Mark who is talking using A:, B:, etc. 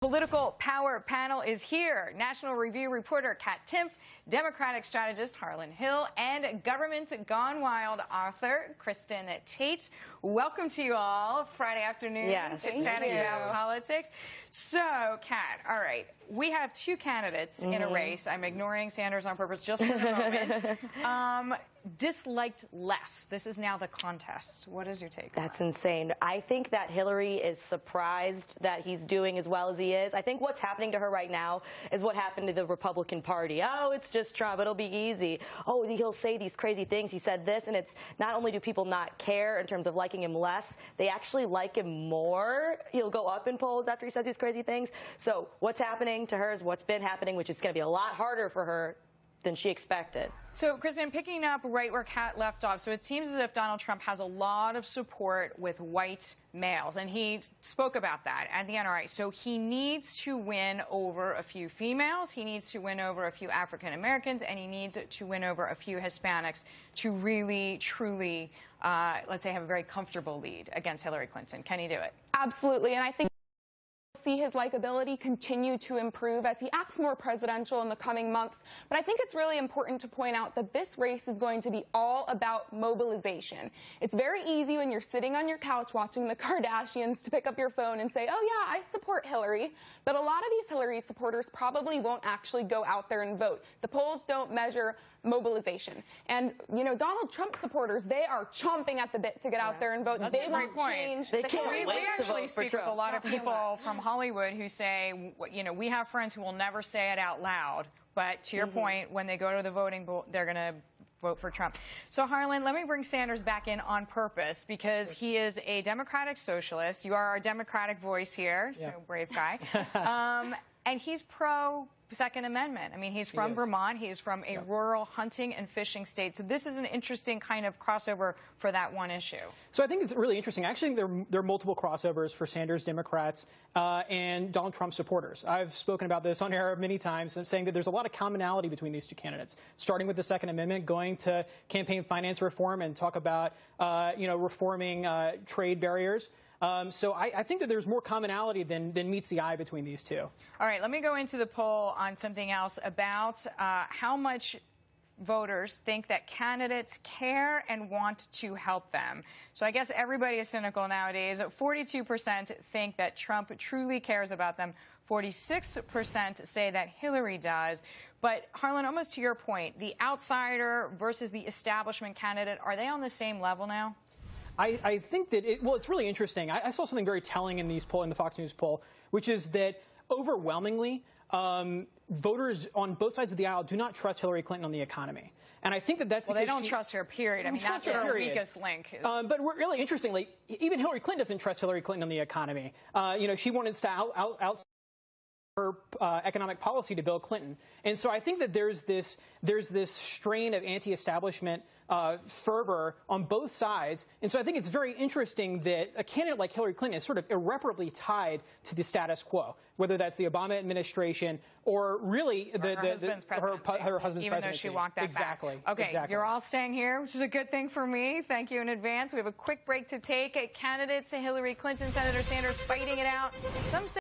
A: Political Power Panel is here. National Review reporter Kat Timpf, Democratic strategist Harlan Hill, and Government Gone Wild author Kristin Tate. Welcome to you all Friday afternoon to chatting about politics. So, Kat, all right, we have two candidates in a race. I'm ignoring Sanders on purpose just for the moment. Disliked less. This is now the contest. What is your take?
B: That's insane. I think that Hillary is surprised that he's doing as well as he is. I think what's happening to her right now is what happened to the Republican Party. Oh, it's just Trump. It'll be easy. Oh, he'll say these crazy things. He said this, and it's not only do people not care in terms of liking him less, they actually like him more. He'll go up in polls after he says these crazy things. So what's happening to her is what's been happening, which is going to be a lot harder for her than she expected.
A: So, Kristin, picking up right where Kat left off, so it seems as if Donald Trump has a lot of support with white males, and he spoke about that at the end. All right, so he needs to win over a few females, he needs to win over a few African Americans, and he needs to win over a few Hispanics to really, truly, let's say, have a very comfortable lead against Hillary Clinton. Can he do it?
C: Absolutely, and I think see his likability continue to improve as he acts more presidential in the coming months. But I think it's really important to point out that this race is going to be all about mobilization. It's very easy when you're sitting on your couch watching the Kardashians to pick up your phone and say, oh yeah, I support Hillary. But a lot of these Hillary supporters probably won't actually go out there and vote. The polls don't measure mobilization. And, you know, Donald Trump supporters, they are chomping at the bit to get out there and vote.
A: That's
C: they won't change.
B: They can't
A: we
B: wait to
A: actually
B: vote for
A: speak
B: Trump.
A: with a lot of people from Hollywood who say, you know, we have friends who will never say it out loud, but to your point, when they go to the voting booth, they're going to vote for Trump. So, Harlan, let me bring Sanders back in on purpose because he is a Democratic socialist. You are our Democratic voice here, so brave guy. And he's pro Second Amendment. I mean, he's from Vermont. He's from a rural hunting and fishing state. So this is an interesting kind of crossover for that one issue.
D: So I think it's really interesting. Actually, there are multiple crossovers for Sanders Democrats and Donald Trump supporters. I've spoken about this on air many times, saying that there's a lot of commonality between these two candidates, starting with the Second Amendment, going to campaign finance reform and talk about, reforming trade barriers. So I think that there's more commonality than meets the eye between these two.
A: All right, let me go into the poll on something else about how much voters think that candidates care and want to help them. So I guess everybody is cynical nowadays. 42% think that Trump truly cares about them. 46% say that Hillary does. But, Harlan, almost to your point, the outsider versus the establishment candidate, are they on the same level now?
D: I think that it's really interesting. I saw something very telling in the Fox News poll, which is that overwhelmingly voters on both sides of the aisle do not trust Hillary Clinton on the economy. And I think that that's because
A: they don't trust her, period. I mean, that's her weakest link.
D: But really interestingly, even Hillary Clinton doesn't trust Hillary Clinton on the economy. She wanted to out her economic policy to Bill Clinton. And so I think that there's this strain of anti-establishment fervor on both sides. And so I think it's very interesting that a candidate like Hillary Clinton is sort of irreparably tied to the status quo, whether that's the Obama administration or really her husband's presidency.
A: Even though she walked that back. Okay,
D: exactly.
A: You're all staying here, which is a good thing for me. Thank you in advance. We have a quick break to take. Candidates Hillary Clinton, Senator Sanders fighting it out. Some say